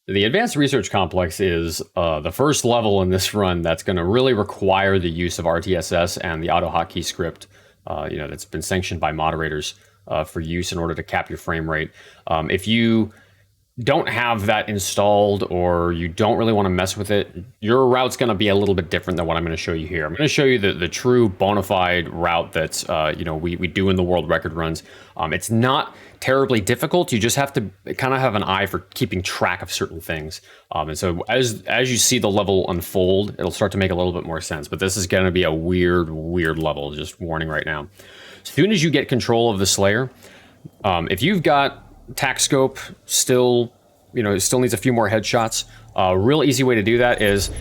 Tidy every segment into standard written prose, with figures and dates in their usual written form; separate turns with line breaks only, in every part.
The Advanced Research Complex is the first level in this run that's going to really require the use of RTSS and the auto hotkey script, that's been sanctioned by moderators for use in order to cap your frame rate. If you don't have that installed or you don't really want to mess with it, your route's going to be a little bit different than what I'm going to show you here. I'm going to show you the true bona fide route that we do in the world record runs. It's not terribly difficult. You just have to kind of have an eye for keeping track of certain things. And so as you see the level unfold, it'll start to make a little bit more sense. But this is going to be a weird level, just warning right now. As soon as you get control of the Slayer, if you've got tac scope still needs a few more headshots. A real easy way to do that is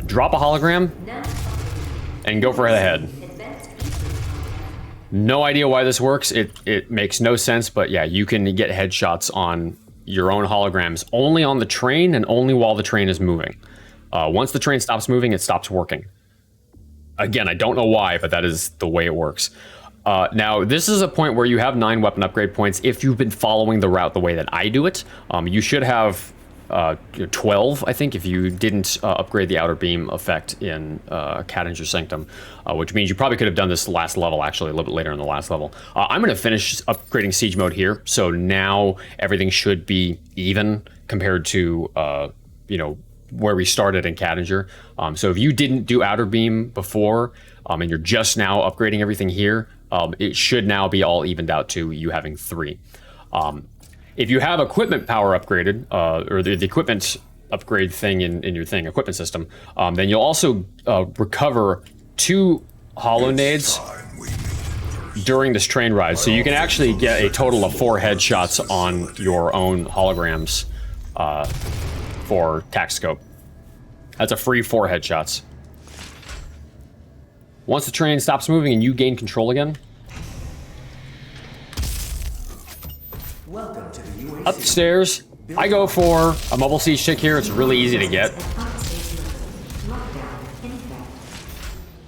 drop a hologram and go for the head. No idea why this works. It makes no sense, but yeah, you can get headshots on your own holograms only on the train and only while the train is moving. Once the train stops moving, it stops working. Again, I don't know why, but that is the way it works. Now, this is a point where you have 9 weapon upgrade points if you've been following the route the way that I do it. You should have 12, I think, if you didn't upgrade the outer beam effect in Cadinger's Sanctum, which means you probably could have done this last level, actually, a little bit later in the last level. I'm going to finish upgrading Siege Mode here, so now everything should be even compared to, where we started in Cadinger. So if you didn't do outer beam before, and you're just now upgrading everything here, it should now be all evened out to you having 3. If you have equipment power upgraded, or the equipment upgrade thing in your equipment system, then you'll also recover 2 hollow nades during this train ride. So you can actually get a total of 4 headshots on your own holograms for tac scope. That's a free 4 headshots. Once the train stops moving and you gain control again, upstairs, I go for a mobile siege tick here. It's really easy to get.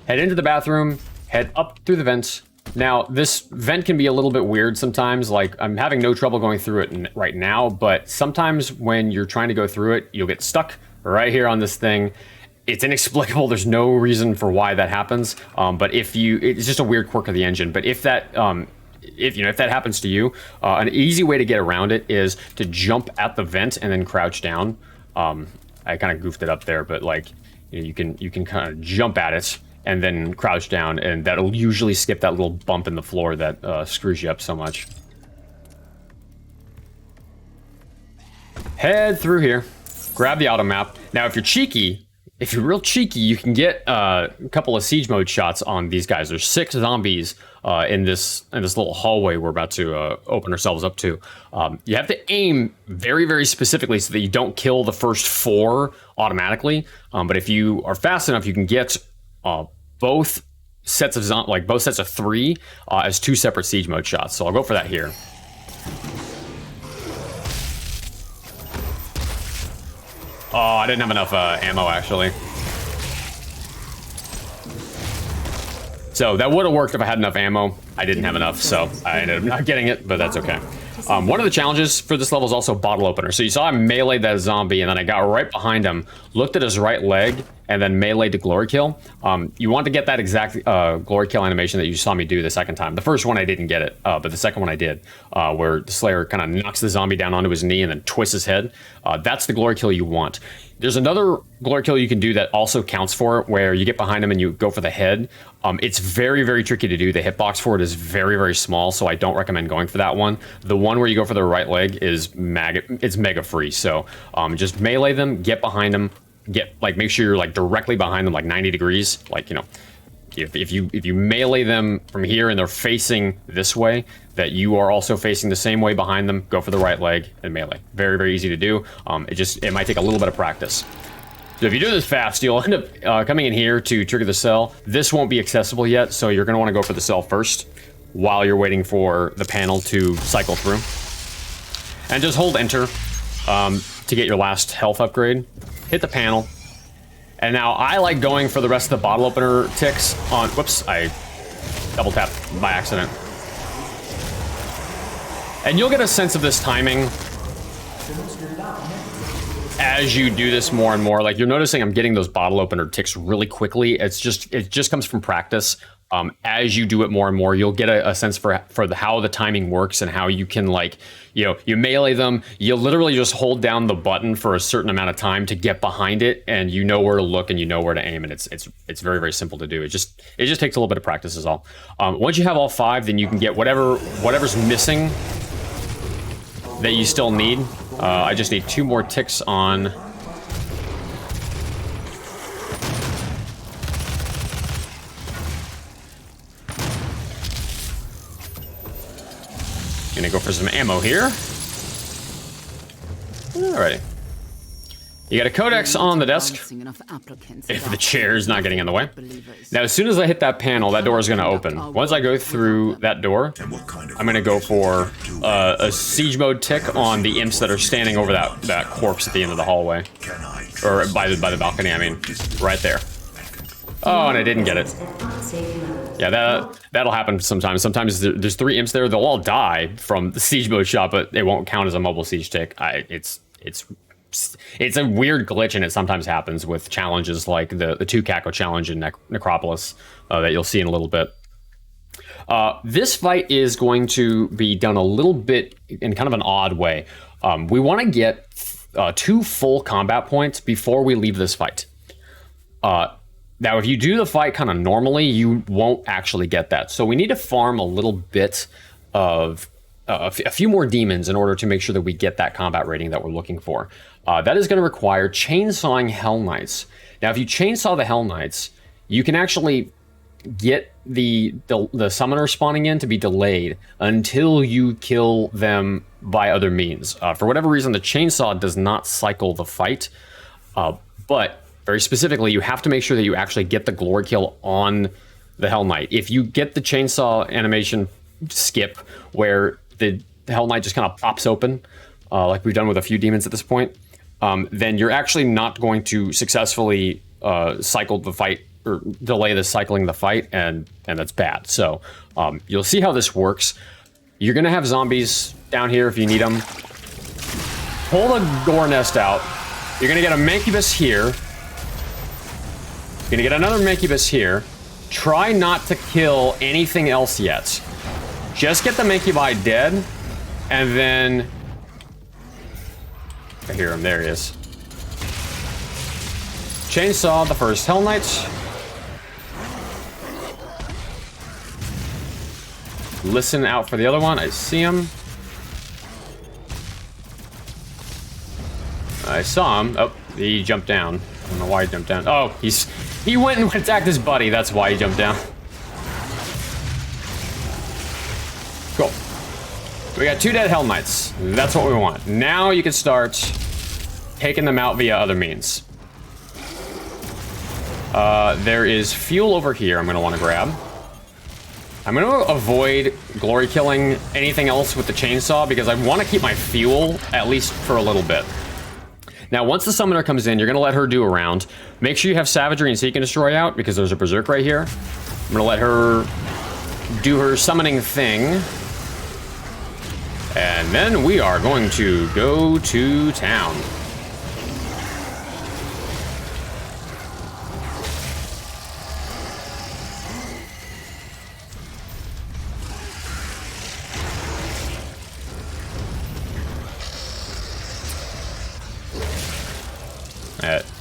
Head into the bathroom, head up through the vents. Now, this vent can be a little bit weird sometimes. Like, I'm having no trouble going through it right now, but sometimes when you're trying to go through it, you'll get stuck right here on this thing. It's inexplicable. There's no reason for why that happens. But it's just a weird quirk of the engine. But if that happens to you, an easy way to get around it is to jump at the vent and then crouch down. I kind of goofed it up there, but you can kind of jump at it and then crouch down, and that'll usually skip that little bump in the floor that screws you up so much. Head through here, grab the auto map. Now, if you're real cheeky, you can get a couple of siege mode shots on these guys. There's 6 zombies in this little hallway we're about to open ourselves up to. You have to aim very, very specifically so that you don't kill the first 4 automatically. But if you are fast enough, you can get both sets of 3 as 2 separate siege mode shots. So I'll go for that here. Oh, I didn't have enough ammo, actually. So that would have worked if I had enough ammo. I didn't have enough, so I ended up not getting it, but that's okay. One of the challenges for this level is also bottle opener. So you saw I meleeed that zombie, and then I got right behind him, looked at his right leg, and then meleeed to glory kill. You want to get that exact glory kill animation that you saw me do the second time. The first one I didn't get it, but the second one I did, where the Slayer kind of knocks the zombie down onto his knee and then twists his head. That's the glory kill you want. There's another glory kill you can do that also counts for it, where you get behind him and you go for the head. It's very, very tricky to do. The hitbox for it is very, very small, so I don't recommend going for that one. The one where you go for the right leg is mega free. So just melee them, get behind them, make sure you're directly behind them, 90 degrees. If you melee them from here and they're facing this way, that you are also facing the same way behind them, go for the right leg and melee. Very, very easy to do. It might take a little bit of practice. So if you do this fast, you'll end up coming in here to trigger the cell. This won't be accessible yet, so you're going to want to go for the cell first while you're waiting for the panel to cycle through. And just hold enter to get your last health upgrade. Hit the panel. And now I like going for the rest of the bottle opener ticks on... Whoops, I double tapped by accident. And you'll get a sense of this timing as you do this more and more, like you're noticing I'm getting those bottle opener ticks really quickly. It just comes from practice. As you do it more and more, you'll get a sense for how the timing works and how you can, like, you melee them. You literally just hold down the button for a certain amount of time to get behind it, and you know where to look and you know where to aim, and it's very, very simple to do. It just takes a little bit of practice is all. Once you have all 5, then you can get whatever's missing that you still need. I just need 2 more ticks on. Gonna go for some ammo here. Alrighty. You got a codex on the desk, if the chair's not getting in the way. Now, as soon as I hit that panel, that door is going to open. Once I go through that door, I'm going to go for a siege mode tick on the imps that are standing over that corpse at the end of the hallway. Or by the balcony, I mean, right there. Oh, and I didn't get it. Yeah, that'll happen sometimes. Sometimes there's 3 imps there. They'll all die from the siege mode shot, but it won't count as a mobile siege tick. It's a weird glitch, and it sometimes happens with challenges like the 2 Caco challenge in Necropolis that you'll see in a little bit. This fight is going to be done a little bit in kind of an odd way. We want to get 2 full combat points before we leave this fight. Now, if you do the fight kind of normally, you won't actually get that. So we need to farm a little bit of a few more demons in order to make sure that we get that combat rating that we're looking for. That is going to require chainsawing Hell Knights. Now, if you chainsaw the Hell Knights, you can actually get the summoner spawning in to be delayed until you kill them by other means. For whatever reason, the chainsaw does not cycle the fight, but very specifically, you have to make sure that you actually get the glory kill on the Hell Knight. If you get the chainsaw animation skip where the Hell Knight just kind of pops open, like we've done with a few demons at this point, then you're actually not going to successfully cycle the fight or delay the cycling the fight, and that's bad. So you'll see how this works. You're going to have zombies down here if you need them. Pull the gore nest out. You're going to get a Mancubus here. You're gonna get another Mancubus here. Try not to kill anything else yet. Just get the Mancubi dead, and then... I hear him, there he is. Chainsaw the first Hell Knight. Listen out for the other one, I see him. I saw him. Oh, he jumped down. I don't know why he jumped down. Oh, he went and attacked his buddy. That's why he jumped down. Cool. We got 2 dead Hell Knights. That's what we want. Now you can start taking them out via other means. There is fuel over here I'm going to want to grab. I'm going to avoid glory killing anything else with the chainsaw because I want to keep my fuel at least for a little bit. Now, once the summoner comes in, you're going to let her do a round. Make sure you have Savagery and Seek and Destroy out, because there's a Berserk right here. I'm going to let her do her summoning thing. And then we are going to go to town.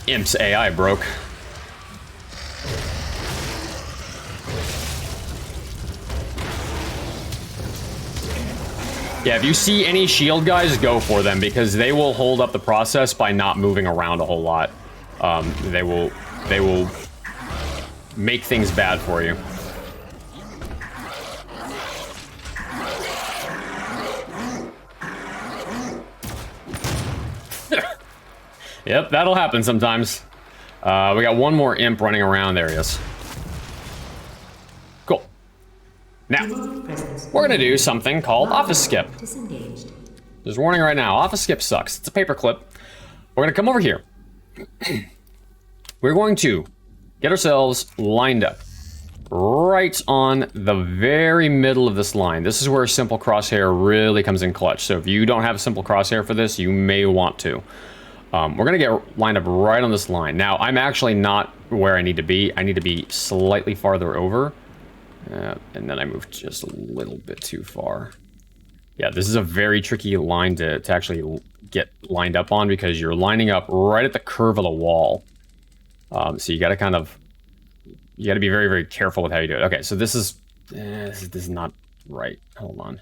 Imp's AI broke. Yeah, if you see any shield guys, go for them, because they will hold up the process by not moving around a whole lot. They will make things bad for you. Yep, that'll happen sometimes. We got 1 more imp running around. There he is. Cool. Now, we're gonna do something called Office Skip. Just warning right now, Office Skip sucks. It's a paperclip. We're gonna come over here. We're going to get ourselves lined up right on the very middle of this line. This is where Simple Crosshair really comes in clutch. So if you don't have Simple Crosshair for this, you may want to. We're going to get lined up right on this line. Now, I'm actually not where I need to be. I need to be slightly farther over. And then I moved just a little bit too far. Yeah, this is a very tricky line to actually get lined up on because you're lining up right at the curve of the wall. So you got to kind of... You got to be very, very careful with how you do it. Okay, so this is not right. Hold on.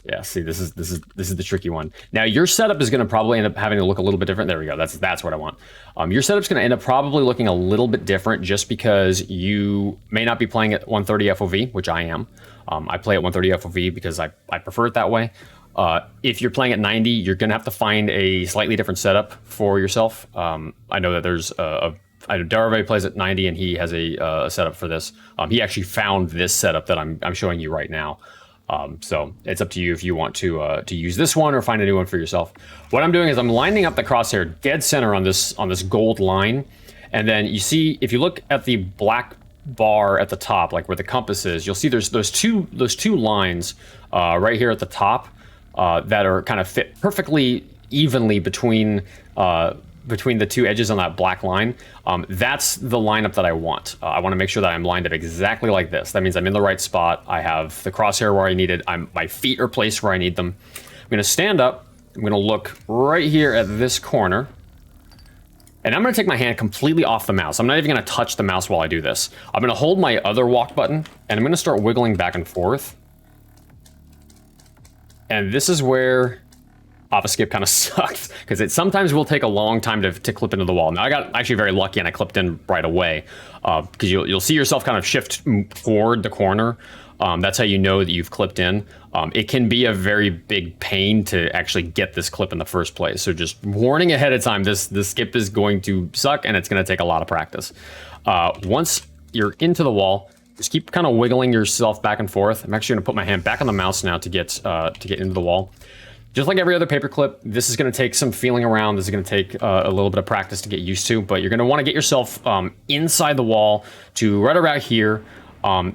Yeah, see, this is the tricky one. Now, your setup is going to probably end up having to look a little bit different. There we go. That's what I want. Your setup's going to end up probably looking a little bit different just because you may not be playing at 130 FOV, which I am. I play at 130 FOV because I prefer it that way. If you're playing at 90, you're going to have to find a slightly different setup for yourself. I know that there's I know Darve plays at 90 and he has a setup for this. He actually found this setup that I'm showing you right now. So it's up to you if you want to use this one or find a new one for yourself. What I'm doing is I'm lining up the crosshair dead center on this gold line. And then you see, if you look at the black bar at the top, like where the compass is, you'll see there's those two lines right here at the top that are kind of fit perfectly evenly between the two edges on that black line. That's the lineup that I want. I want to make sure that I'm lined up exactly like this. That means I'm in the right spot. I have the crosshair where I need it. My feet are placed where I need them. I'm going to stand up. I'm going to look right here at this corner. And I'm going to take my hand completely off the mouse. I'm not even going to touch the mouse while I do this. I'm going to hold my other walk button, and I'm going to start wiggling back and forth. And this is where skip kind of sucks, because it sometimes will take a long time to clip into the wall. Now, I got actually very lucky, and I clipped in right away, because you'll see yourself kind of shift toward the corner. That's how you know that you've clipped in. It can be a very big pain to actually get this clip in the first place. So just warning ahead of time, this skip is going to suck, and it's going to take a lot of practice. Once you're into the wall, just keep kind of wiggling yourself back and forth. I'm actually going to put my hand back on the mouse now to get into the wall. Just like every other paperclip, this is going to take some feeling around. This is going to take a little bit of practice to get used to, but you're going to want to get yourself inside the wall to right around here.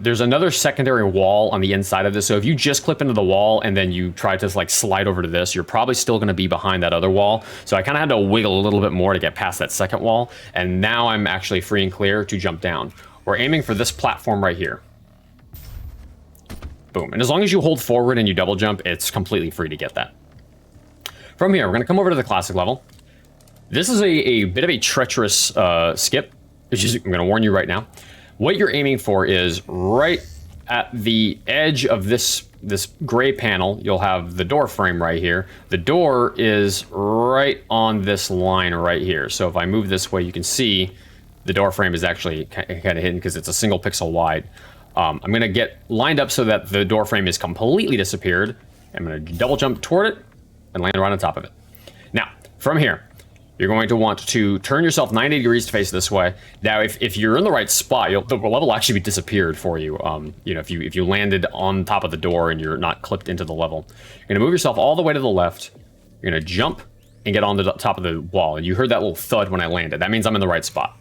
There's another secondary wall on the inside of this, so if you just clip into the wall and then you try to like slide over to this, you're probably still going to be behind that other wall. So I kind of had to wiggle a little bit more to get past that second wall, and now I'm actually free and clear to jump down. We're aiming for this platform right here. Boom. And as long as you hold forward and you double jump, it's completely free to get that. From here, we're going to come over to the classic level. This is a bit of a treacherous skip. I'm going to warn you right now. What you're aiming for is right at the edge of this gray panel. You'll have the door frame right here. The door is right on this line right here. So if I move this way, you can see the door frame is actually kind of hidden because it's a single pixel wide. I'm going to get lined up so that the door frame is completely disappeared. I'm going to double jump toward it and land right on top of it. Now, from here, you're going to want to turn yourself 90 degrees to face this way. Now, if you're in the right spot, the level will actually be disappeared for you. You know, if you landed on top of the door and you're not clipped into the level, you're going to move yourself all the way to the left. You're going to jump and get on the top of the wall. And you heard that little thud when I landed. That means I'm in the right spot.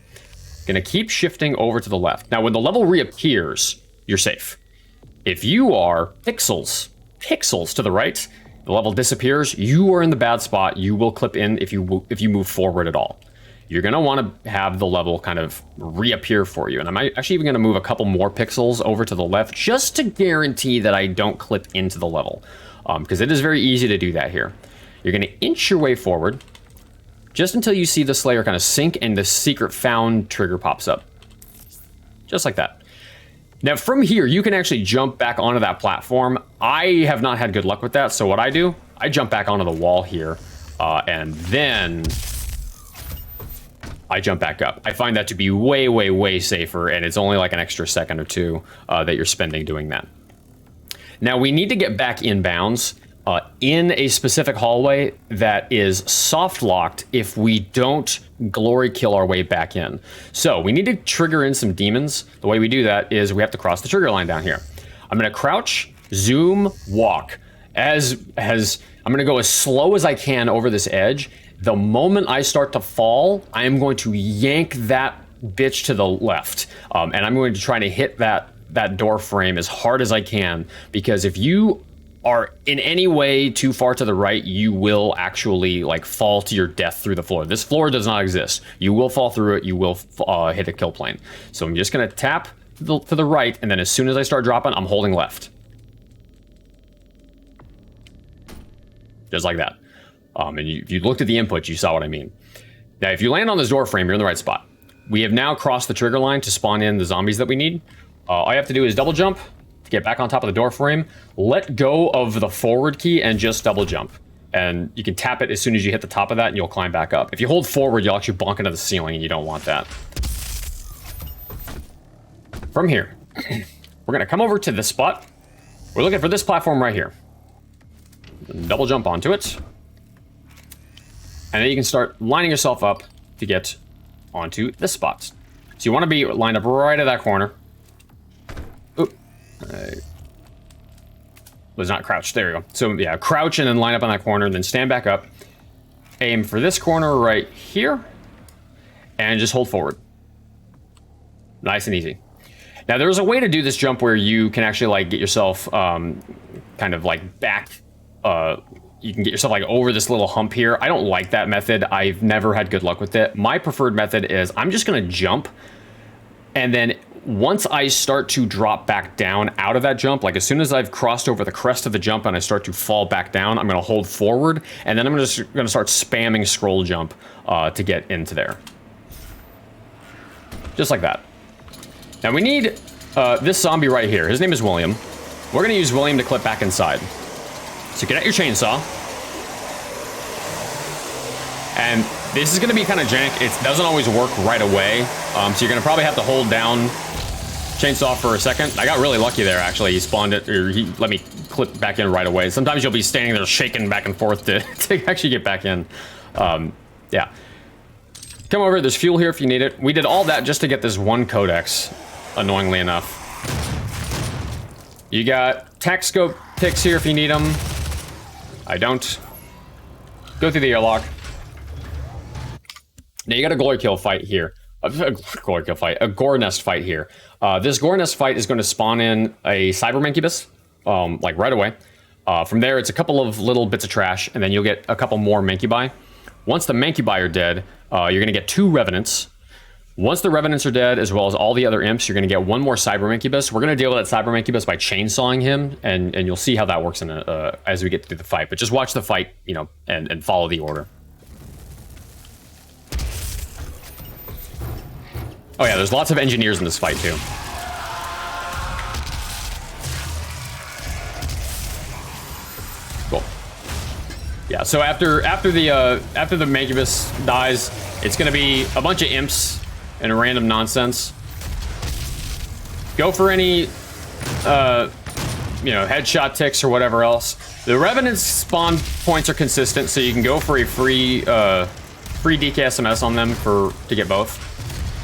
Going to keep shifting over to the left. Now, when the level reappears, you're safe. If you are pixels to the right, the level disappears, you are in the bad spot. You will clip in if you move forward at all. You're going to want to have the level kind of reappear for you. And I'm actually even going to move a couple more pixels over to the left just to guarantee that I don't clip into the level. Because it is very easy to do that here. You're going to inch your way forward just until you see the Slayer kind of sink and the secret found trigger pops up. Just like that. Now, from here, you can actually jump back onto that platform. I have not had good luck with that, so what I do, I jump back onto the wall here, and then I jump back up. I find that to be way, way, way safer, and it's only like an extra second or two that you're spending doing that. Now, we need to get back inbounds in a specific hallway that is soft locked if we don't glory kill our way back in. So we need to trigger in some demons. The way we do that is we have to cross the trigger line down here. I'm going to crouch, zoom, walk. I'm going to go as slow as I can over this edge. The moment I start to fall, I am going to yank that bitch to the left. And I'm going to try to hit that door frame as hard as I can, because if you are in any way too far to the right, you will actually like fall to your death through the floor. This floor does not exist. You will fall through it. You will hit a kill plane. So I'm just gonna tap to the right, and then as soon as I start dropping, I'm holding left. Just like that. And if you looked at the input, you saw what I mean. Now, if you land on this door frame, you're in the right spot. We have now crossed the trigger line to spawn in the zombies that we need. All you have to do is double jump, get back on top of the door frame, let go of the forward key, and just double jump. And you can tap it as soon as you hit the top of that, and you'll climb back up. If you hold forward, you'll actually bonk into the ceiling, and you don't want that. From here, we're going to come over to this spot. We're looking for this platform right here. Double jump onto it. And then you can start lining yourself up to get onto this spot. So you want to be lined up right at that corner. Oop. Was not crouched. There you go. So yeah, crouch and then line up on that corner, and then stand back up. Aim for this corner right here. And just hold forward. Nice and easy. Now there's a way to do this jump where you can actually like get yourself kind of like back. You can get yourself like over this little hump here. I don't like that method. I've never had good luck with it. My preferred method is I'm just gonna jump, and then once I start to drop back down out of that jump, like as soon as I've crossed over the crest of the jump and I start to fall back down, I'm gonna hold forward, and then I'm just gonna start spamming scroll jump to get into there. Just like that. Now we need this zombie right here. His name is William. We're gonna use William to clip back inside. So get out your chainsaw. And this is gonna be kind of jank. It doesn't always work right away. So you're gonna probably have to hold down chainsaw for a second. I got really lucky there, actually. He spawned it, or he let me clip back in right away. Sometimes you'll be standing there shaking back and forth to actually get back in. Yeah. Come over, there's fuel here if you need it. We did all that just to get this one codex, annoyingly enough. You got tac scope picks here if you need them. I don't. Go through the airlock. Now you got a glory kill fight here. A gore nest fight here. This gore nest fight is going to spawn in a cyber mancubus, like right away. From there, it's a couple of little bits of trash, and then you'll get a couple more mancubi. Once the mancubi are dead, you're going to get 2 revenants. Once the revenants are dead, as well as all the other imps, you're going to get 1 more cyber mancubus. We're going to deal with that cyber mancubus by chainsawing him, and you'll see how that works in as we get through the fight. But just watch the fight, you know, and follow the order. Oh yeah, there's lots of engineers in this fight too. Cool. Yeah, so after the mancubus dies, it's gonna be a bunch of imps and random nonsense. Go for any you know, headshot ticks or whatever else. The Revenants spawn points are consistent, so you can go for a free DKSMS on them to get both.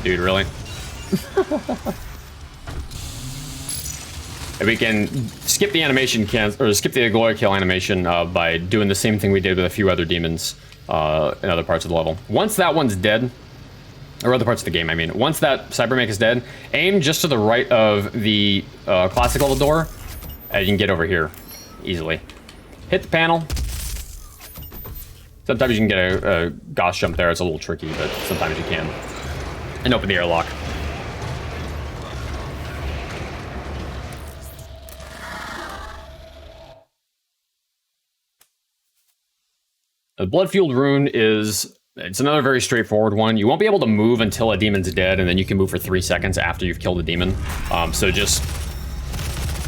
Dude, really? And we can skip the animation or skip the glory kill animation by doing the same thing we did with a few other demons in other parts of the level. Once that one's dead, or other parts of the game, I mean, once that Cybermech is dead, aim just to the right of the classic level door, and you can get over here easily. Hit the panel. Sometimes you can get a Gauss jump there. It's a little tricky, but sometimes you can. And open the airlock. The blood-fueled rune it's another very straightforward one. You won't be able to move until a demon's dead, and then you can move for 3 seconds after you've killed a demon. So just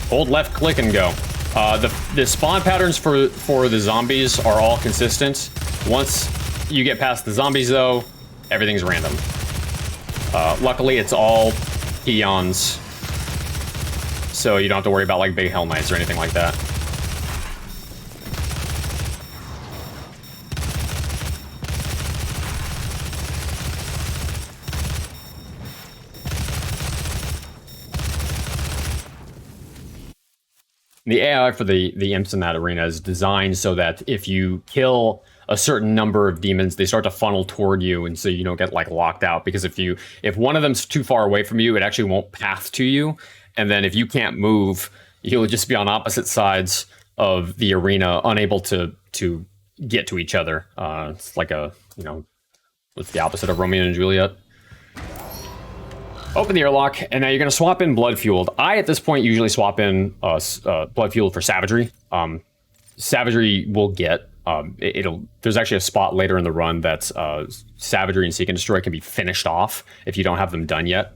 hold left click and go. The spawn patterns for the zombies are all consistent. Once you get past the zombies, though, everything's random. Luckily, it's all peons, so you don't have to worry about like big Hell Knights or anything like that. The AI for the imps in that arena is designed so that if you kill a certain number of demons, they start to funnel toward you, and so you don't get like locked out. Because if one of them's too far away from you, it actually won't path to you, and then if you can't move, you'll just be on opposite sides of the arena, unable to get to each other. It's like a, you know, what's the opposite of Romeo and Juliet? Open the airlock, and now you're going to swap in Blood Fueled. I, at this point, usually swap in Blood Fueled for Savagery. Savagery will get... there's actually a spot later in the run that's Savagery and Seek and Destroy can be finished off if you don't have them done yet,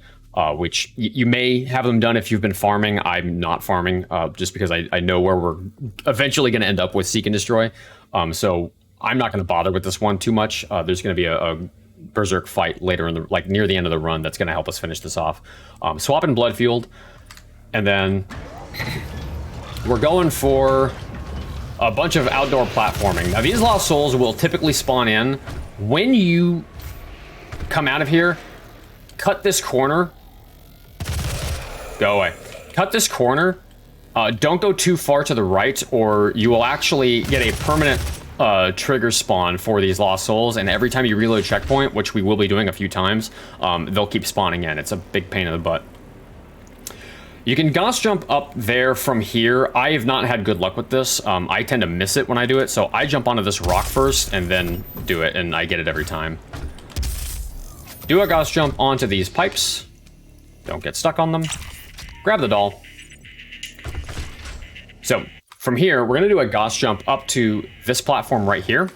which you may have them done if you've been farming. I'm not farming just because I know where we're eventually going to end up with Seek and Destroy. So I'm not going to bother with this one too much. There's going to be a Berserk fight later in the, like, near the end of the run that's going to help us finish this off. Swap in Blood Fueled, and then we're going for a bunch of outdoor platforming. Now, these Lost Souls will typically spawn in when you come out of here. Cut this corner. Go away. Cut this corner. Don't go too far to the right, or you will actually get a permanent trigger spawn for these Lost Souls, and every time you reload checkpoint, which we will be doing a few times, they'll keep spawning in. It's a big pain in the butt. You can Gauss jump up there from here. I have not had good luck with this. I tend to miss it when I do it, so I jump onto this rock first and then do it, and I get it every time. Do a Gauss jump onto these pipes. Don't get stuck on them. Grab the doll. So from here, we're going to do a Gauss jump up to this platform right here.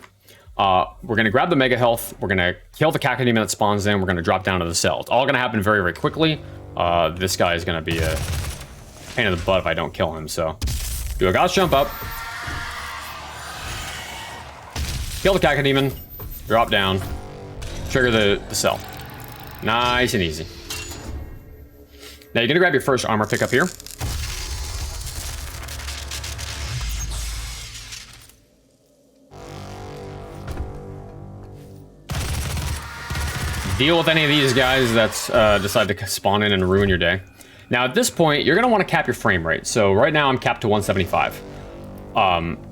We're going to grab the Mega Health. We're going to kill the Cacodemon that spawns in. We're going to drop down to the cell. It's all going to happen very, very quickly. This guy is going to be a pain in the butt if I don't kill him, so do a Gauss jump up. Kill the Cacodemon. Drop down. Trigger the cell. Nice and easy. Now you're going to grab your first armor pick up here. Deal with any of these guys that's decide to spawn in and ruin your day. Now at this point, you're going to want to cap your frame rate. So right now I'm capped to 175.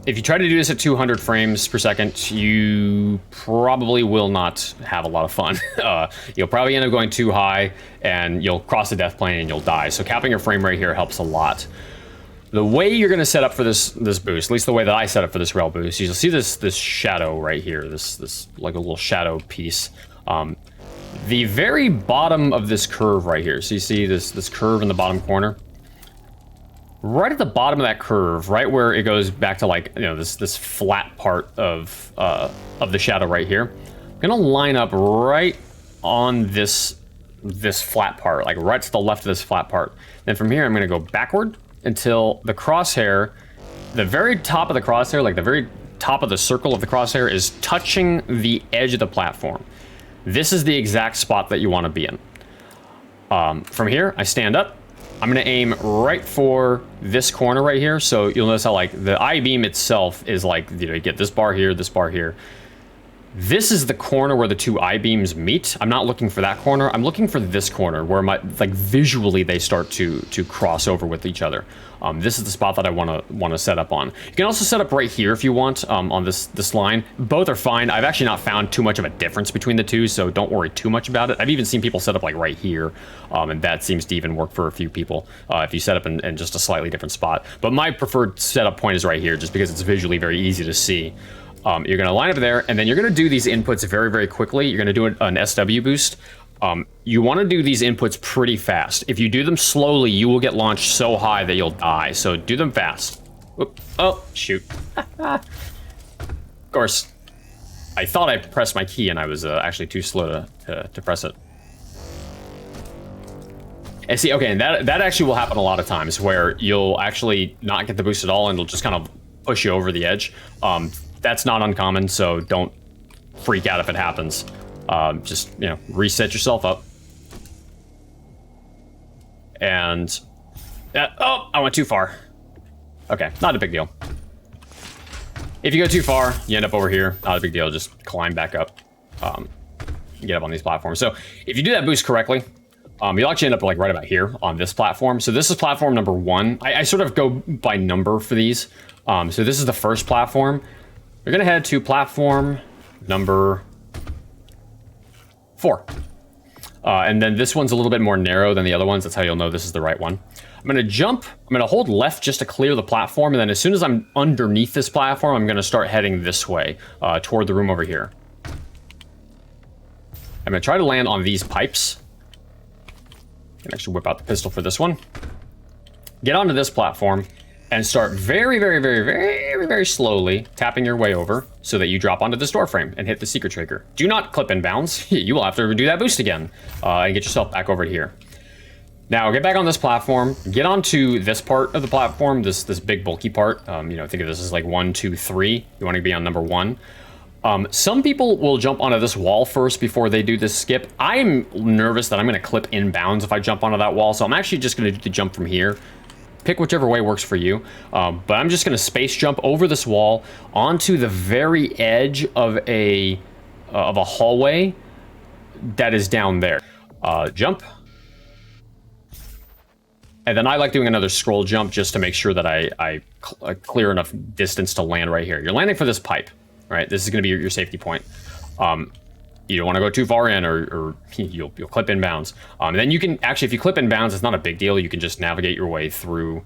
If you try to do this at 200 frames per second, you probably will not have a lot of fun. You'll probably end up going too high, and you'll cross the death plane and you'll die. So capping your frame rate here helps a lot. The way you're going to set up for this boost, at least the way that I set up for this rail boost, you'll see this shadow right here, this like a little shadow piece. The very bottom of this curve right here, so you see this curve in the bottom corner? Right at the bottom of that curve, right where it goes back to, like, you know, this flat part of the shadow right here, I'm gonna line up right on this flat part, like right to the left of this flat part. Then from here, I'm gonna go backward until the crosshair, the very top of the crosshair, like the very top of the circle of the crosshair, is touching the edge of the platform. This is the exact spot that you want to be in. From here, I stand up. I'm going to aim right for this corner right here. So you'll notice how, like, the I-beam itself is like, you know, you get this bar here, this bar here. This is the corner where the two I-beams meet. I'm not looking for that corner. I'm looking for this corner where visually they start to cross over with each other. This is the spot that I want to set up on. You can also set up right here if you want, on this line. Both are fine. I've actually not found too much of a difference between the two, so don't worry too much about it. I've even seen people set up like right here, and that seems to even work for a few people if you set up in just a slightly different spot. But my preferred setup point is right here, just because it's visually very easy to see. You're going to line up there, and then you're going to do these inputs very, very quickly. You're going to do an SW boost. You want to do these inputs pretty fast. If you do them slowly, you will get launched so high that you'll die. So do them fast. Oop. Oh, shoot. Of course, I thought I pressed my key, and I was actually too slow to press it. And see, okay, and that actually will happen a lot of times, where you'll actually not get the boost at all, and it'll just kind of push you over the edge. That's not uncommon, so don't freak out if it happens. Just, you know, reset yourself up. And... oh, I went too far. Okay, not a big deal. If you go too far, you end up over here. Not a big deal, just climb back up. Get up on these platforms. So, if you do that boost correctly, you'll actually end up like right about here on this platform. So this is platform number 1. I sort of go by number for these. So this is the first platform. We're gonna head to platform number 4. And then this one's a little bit more narrow than the other ones. That's how you'll know this is the right one. I'm going to jump. I'm going to hold left just to clear the platform. And then as soon as I'm underneath this platform, I'm going to start heading this way toward the room over here. I'm going to try to land on these pipes. I can actually whip out the pistol for this one. Get onto this platform and start very, very, very, very, very slowly tapping your way over so that you drop onto this door frame and hit the secret trigger. Do not clip in bounds. You will have to do that boost again and get yourself back over here. Now get back on this platform, get onto this part of the platform, this big bulky part. You know, think of this as like 1, 2, 3. You want to be on number 1. Some people will jump onto this wall first before they do this skip. I'm nervous that I'm going to clip in bounds if I jump onto that wall, so I'm actually just going to do the jump from here. Pick whichever way works for you, but I'm just going to space jump over this wall onto the very edge of a hallway that is down there. Jump. And then I like doing another scroll jump just to make sure that I clear enough distance to land right here. You're landing for this pipe, right? This is going to be your safety point. You don't want to go too far in or you'll clip in bounds. And then you can actually, if you clip in bounds, it's not a big deal. You can just navigate your way through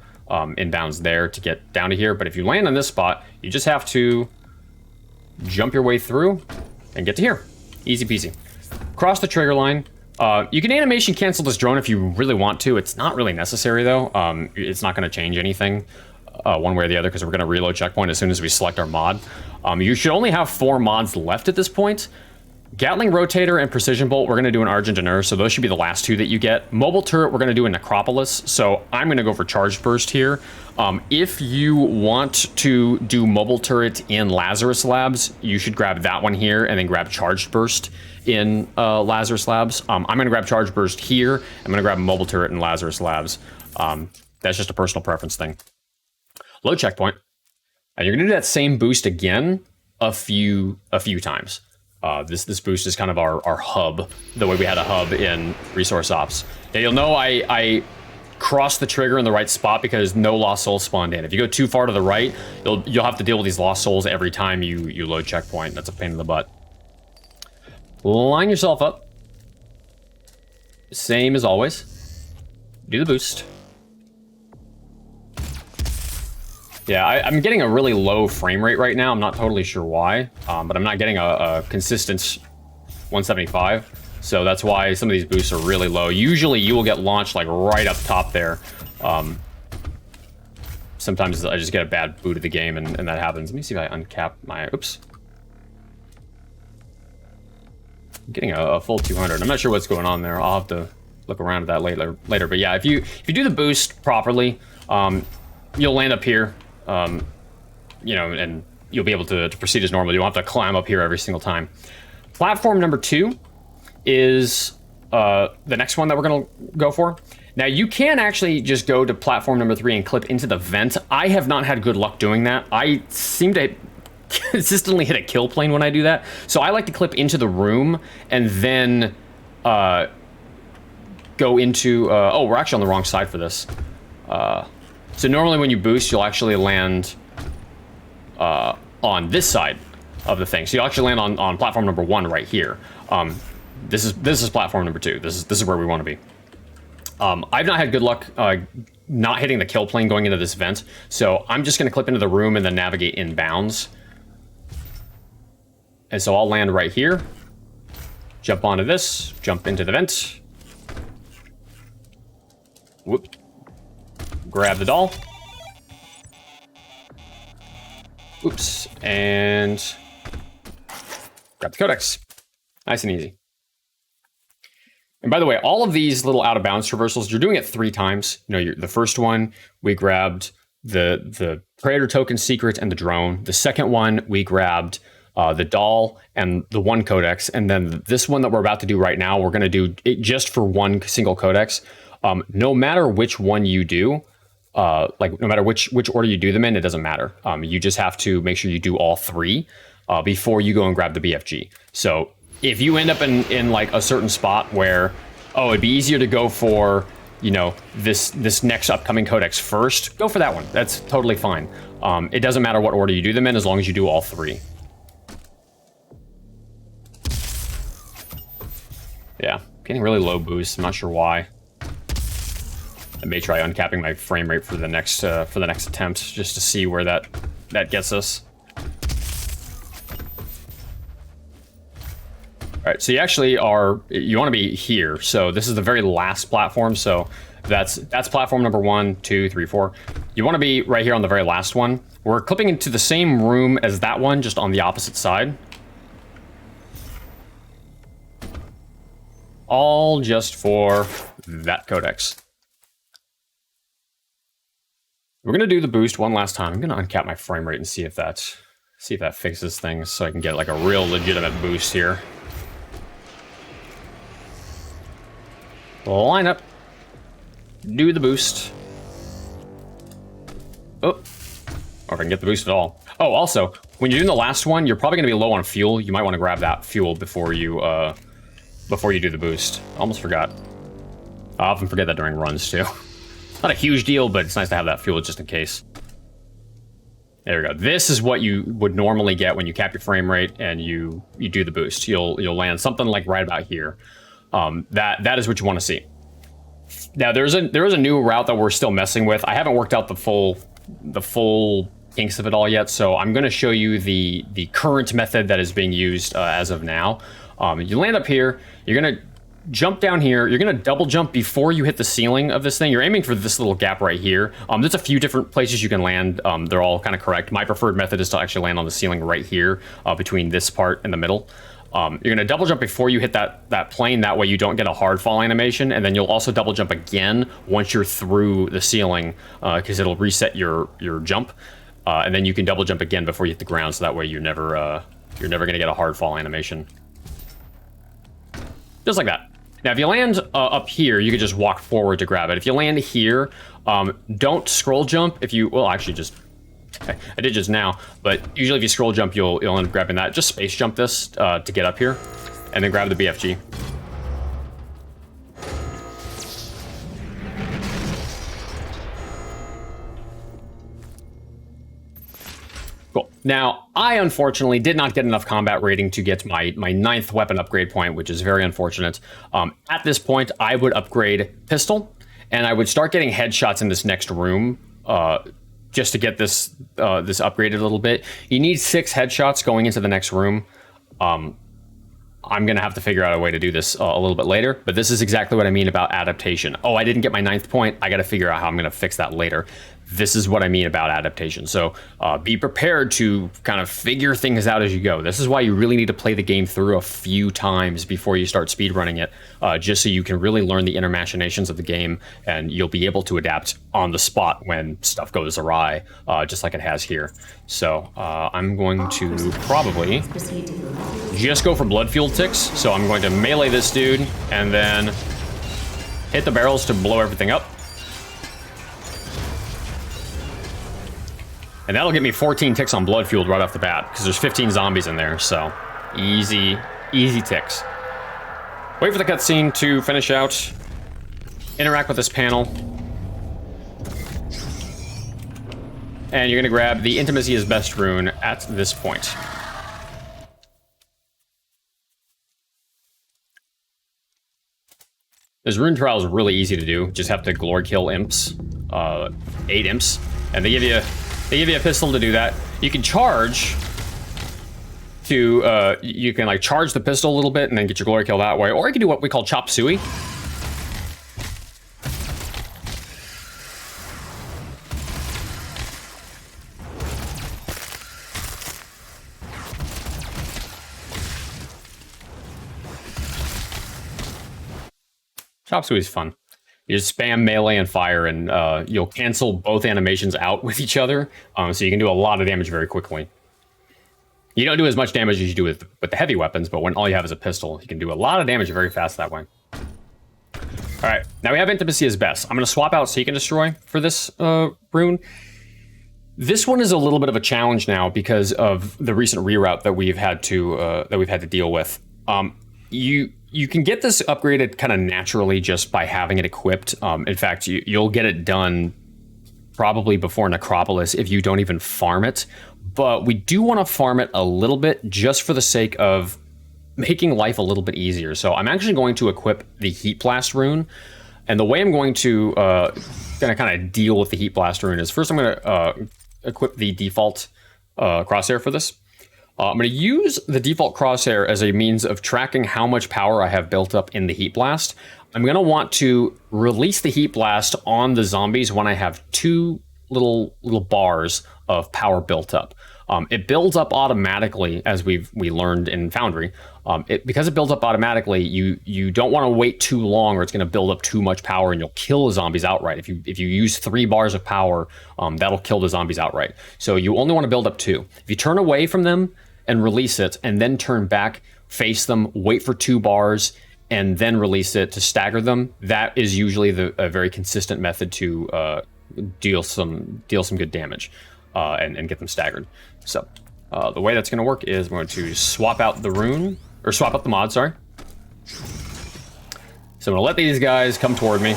in bounds there to get down to here. But if you land on this spot, you just have to jump your way through and get to here. Easy peasy. Cross the trigger line. You can animation cancel this drone if you really want to. It's not really necessary though. It's not going to change anything one way or the other because we're going to reload checkpoint as soon as we select our mod. You should only have 4 mods left at this point. Gatling Rotator and Precision Bolt, we're going to do an Argentineur, so those should be the last 2 that you get. Mobile Turret, we're going to do a Necropolis, so I'm going to go for Charged Burst here. If you want to do Mobile Turret in Lazarus Labs, you should grab that one here and then grab Charged Burst in Lazarus Labs. I'm going to grab Charged Burst here. I'm going to grab Mobile Turret in Lazarus Labs. That's just a personal preference thing. Load checkpoint. And you're going to do that same boost again a few times. This boost is kind of our hub, the way we had a hub in Resource Ops. Now you'll know I crossed the trigger in the right spot because no lost souls spawned in. If you go too far to the right, you'll have to deal with these lost souls every time you load checkpoint. That's a pain in the butt. Line yourself up. Same as always. Do the boost. Yeah, I'm getting a really low frame rate right now. I'm not totally sure why, but I'm not getting a consistent 175. So that's why some of these boosts are really low. Usually you will get launched like right up top there. Sometimes I just get a bad boot of the game and that happens. Let me see if I uncap my, oops. I'm getting a full 200. I'm not sure what's going on there. I'll have to look around at that later. But yeah, if you do the boost properly, you'll land up here. You know, and you'll be able to proceed as normal. You won't have to climb up here every single time. Platform number 2 is the next one that we're going to go for. Now, you can actually just go to platform number 3 and clip into the vent. I have not had good luck doing that. I seem to consistently hit a kill plane when I do that. So I like to clip into the room and then go into... oh, we're actually on the wrong side for this. So normally when you boost, you'll actually land on this side of the thing. So you'll actually land on platform number 1 right here. This is platform number 2. This is where we want to be. I've not had good luck not hitting the kill plane going into this vent. So I'm just going to clip into the room and then navigate in bounds. And so I'll land right here. Jump onto this. Jump into the vent. Whoop. Grab the doll. Oops. And grab the codex. Nice and easy. And by the way, all of these little out of bounds traversals, you're doing it 3 times. You know, the first one, we grabbed the Predator token secret and the drone. The second one, we grabbed the doll and the 1 codex. And then this one that we're about to do right now, we're going to do it just for 1 single codex. No matter which one you do, like no matter which order you do them in, it doesn't matter. You just have to make sure you do all 3 before you go and grab the BFG. So if you end up in like a certain spot where, oh, it'd be easier to go for, you know, this next upcoming codex first, go for that one. That's totally fine. It doesn't matter what order you do them in as long as you do all 3. Yeah, getting really low boost. I'm not sure why. I may try uncapping my frame rate for the next attempt, just to see where that gets us. All right, so you want to be here. So this is the very last platform. So that's platform number 1, 2, 3, 4. You want to be right here on the very last one. We're clipping into the same room as that one, just on the opposite side. All just for that codex. We're gonna do the boost one last time. I'm gonna uncap my frame rate and see if that fixes things, so I can get like a real legitimate boost here. Line up. Do the boost. Oh, or if I can get the boost at all. Oh, also, when you're doing the last one, you're probably gonna be low on fuel. You might want to grab that fuel before you do the boost. Almost forgot. I often forget that during runs too. Not a huge deal, but it's nice to have that fuel just in case. There we go. This is what you would normally get when you cap your frame rate and you do the boost. You'll land something like right about here. That is what you want to see. Now there is a new route that we're still messing with. I haven't worked out the full kinks of it all yet, so I'm going to show you the current method that is being used as of now. You land up here. You're going to jump down here. You're going to double jump before you hit the ceiling of this thing. You're aiming for this little gap right here. There's a few different places you can land. They're all kind of correct. My preferred method is to actually land on the ceiling right here between this part and the middle. You're going to double jump before you hit that plane. That way you don't get a hard fall animation. And then you'll also double jump again once you're through the ceiling because it'll reset your jump. And then you can double jump again before you hit the ground. So that way you're never going to get a hard fall animation. Just like that. Now, if you land up here, you can just walk forward to grab it. If you land here, don't scroll jump. Well, actually, I did just now, but usually if you scroll jump, you'll end up grabbing that. Just space jump this to get up here, and then grab the BFG. Cool. Now, I unfortunately did not get enough combat rating to get my 9th weapon upgrade point, which is very unfortunate. At this point, I would upgrade pistol, and I would start getting headshots in this next room just to get this upgraded a little bit. You need 6 headshots going into the next room. I'm going to have to figure out a way to do this a little bit later, but this is exactly what I mean about adaptation. Oh, I didn't get my 9th point. I got to figure out how I'm going to fix that later. This is what I mean about adaptation. So be prepared to kind of figure things out as you go. This is why you really need to play the game through a few times before you start speedrunning it, just so you can really learn the inner machinations of the game, and you'll be able to adapt on the spot when stuff goes awry, just like it has here. So I'm going to probably just go for blood-fueled ticks. So I'm going to melee this dude and then hit the barrels to blow everything up. And that'll get me 14 ticks on blood fueled right off the bat, because there's 15 zombies in there, so easy ticks. Wait for the cutscene to finish out. Interact with this panel. And you're gonna grab the Intimacy is Best rune at this point. This Rune Trial is really easy to do. Just have to glory kill imps, 8 imps, and they give you a pistol to do that. You can charge to, you can like charge the pistol a little bit and then get your glory kill that way. Or you can do what we call chop suey. Chop suey is fun. You just spam melee and fire, and you'll cancel both animations out with each other, so you can do a lot of damage very quickly. You don't do as much damage as you do with the heavy weapons, but when all you have is a pistol, you can do a lot of damage very fast that way. All right, now we have Intimacy as Best. I'm going to swap out Seek and Destroy for this rune. This one is a little bit of a challenge now because of the recent reroute that we've had to deal with. You can get this upgraded kind of naturally just by having it equipped. In fact, you'll get it done probably before Necropolis if you don't even farm it. But we do want to farm it a little bit just for the sake of making life a little bit easier. So I'm actually going to equip the Heat Blast rune. And the way I'm going to kind of deal with the Heat Blast rune is first I'm going to equip the default crosshair for this. I'm going to use the default crosshair as a means of tracking how much power I have built up in the Heat Blast. I'm going to want to release the Heat Blast on the zombies when I have 2 little bars of power built up. It builds up automatically, as we learned in Foundry. Because it builds up automatically, you don't want to wait too long, or it's going to build up too much power, and you'll kill the zombies outright. If you use 3 bars of power, that'll kill the zombies outright. So you only want to build up 2. If you turn away from them and release it, and then turn back, face them, wait for 2 bars, and then release it to stagger them, that is usually a very consistent method to deal some good damage and get them staggered. So the way that's going to work is I'm going to swap out the rune, or swap out the mod, sorry. So I'm going to let these guys come toward me.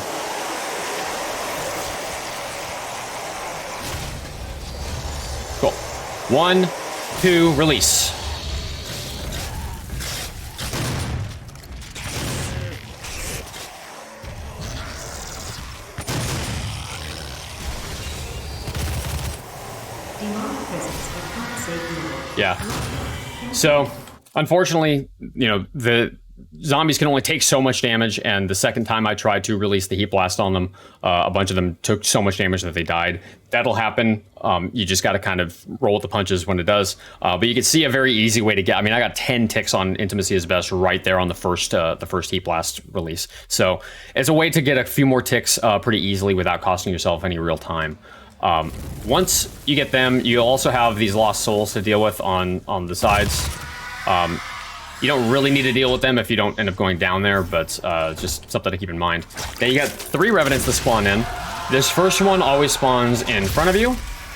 Cool. 1, 2, release. Yeah. So, unfortunately, the zombies can only take so much damage, and the second time I tried to release the Heat Blast on them, a bunch of them took so much damage that they died. That'll happen. You just got to kind of roll with the punches when it does. But you can see a very easy way to get. I mean, I got 10 ticks on Intimacy is Best right there on the first Heat Blast release. So it's a way to get a few more ticks pretty easily without costing yourself any real time. Once you get them, you'll also have these lost souls to deal with on the sides. You don't really need to deal with them if you don't end up going down there, but just something to keep in mind. Then you got 3 Revenants to spawn in. This first one always spawns in front of you,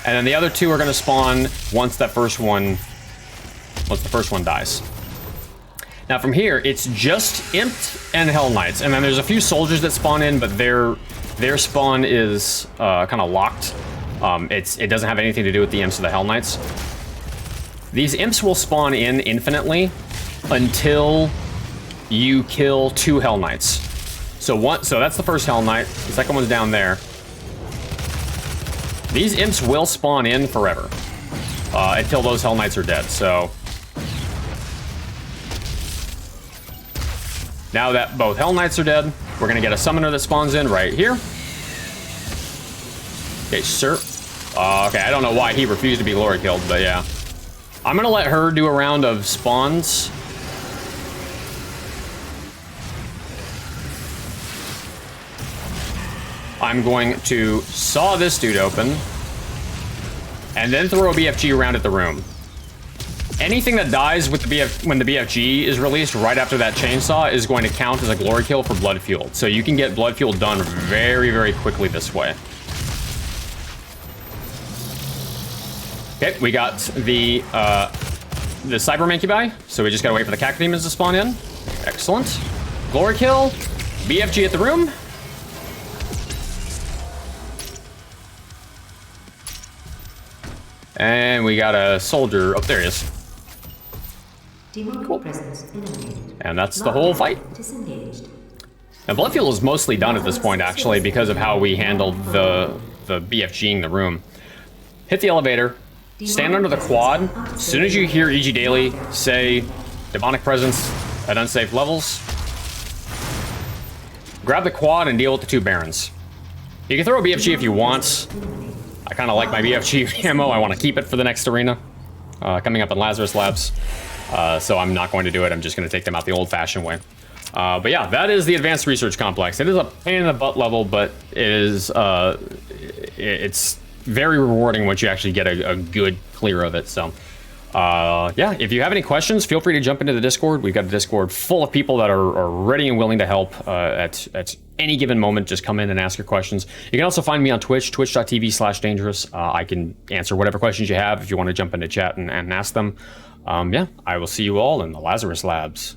and then the other 2 are going to spawn once the first one dies. Now from here, it's just Imps and Hell Knights, and then there's a few soldiers that spawn in, but their spawn is kind of locked. It doesn't have anything to do with the Imps or the Hell Knights. These Imps will spawn in infinitely until you kill 2 Hell Knights. So that's the first Hell Knight. The second one's down there. These Imps will spawn in forever until those Hell Knights are dead. So now that both Hell Knights are dead, we're gonna get a summoner that spawns in right here. Okay, sir. Okay, I don't know why he refused to be glory killed, but yeah. I'm gonna let her do a round of spawns. I'm going to saw this dude open, and then throw a BFG around at the room. Anything that dies with when the BFG is released right after that chainsaw is going to count as a glory kill for blood fuel. So you can get blood fuel done very, very quickly this way. Okay, we got the Cyber Mancubi, so we just gotta wait for the Caca Demons to spawn in. Excellent. Glory kill, BFG at the room. And we got a soldier. Oh, there he is. Cool. And that's the whole fight. Now, blood fuel is mostly done at this point, actually, because of how we handled the BFGing the room. Hit the elevator. Stand under the quad. As soon as you hear EG Daily say demonic presence at unsafe levels, grab the quad and deal with the 2 barons. You can throw a BFG if you want. I kind of like my BFG ammo. I want to keep it for the next arena coming up in Lazarus Labs. So I'm not going to do it. I'm just going to take them out the old-fashioned way. But yeah, that is the Advanced Research Complex. It is a pain in the butt level, but it is it's very rewarding once you actually get a good clear of it. So yeah, if you have any questions, feel free to jump into the Discord. We've got a Discord full of people that are ready and willing to help at any given moment. Just come in and ask your questions. You can also find me on Twitch, twitch.tv/dangerous. I can answer whatever questions you have if you want to jump into chat and ask them. Yeah, I will see you all in the Lazarus Labs.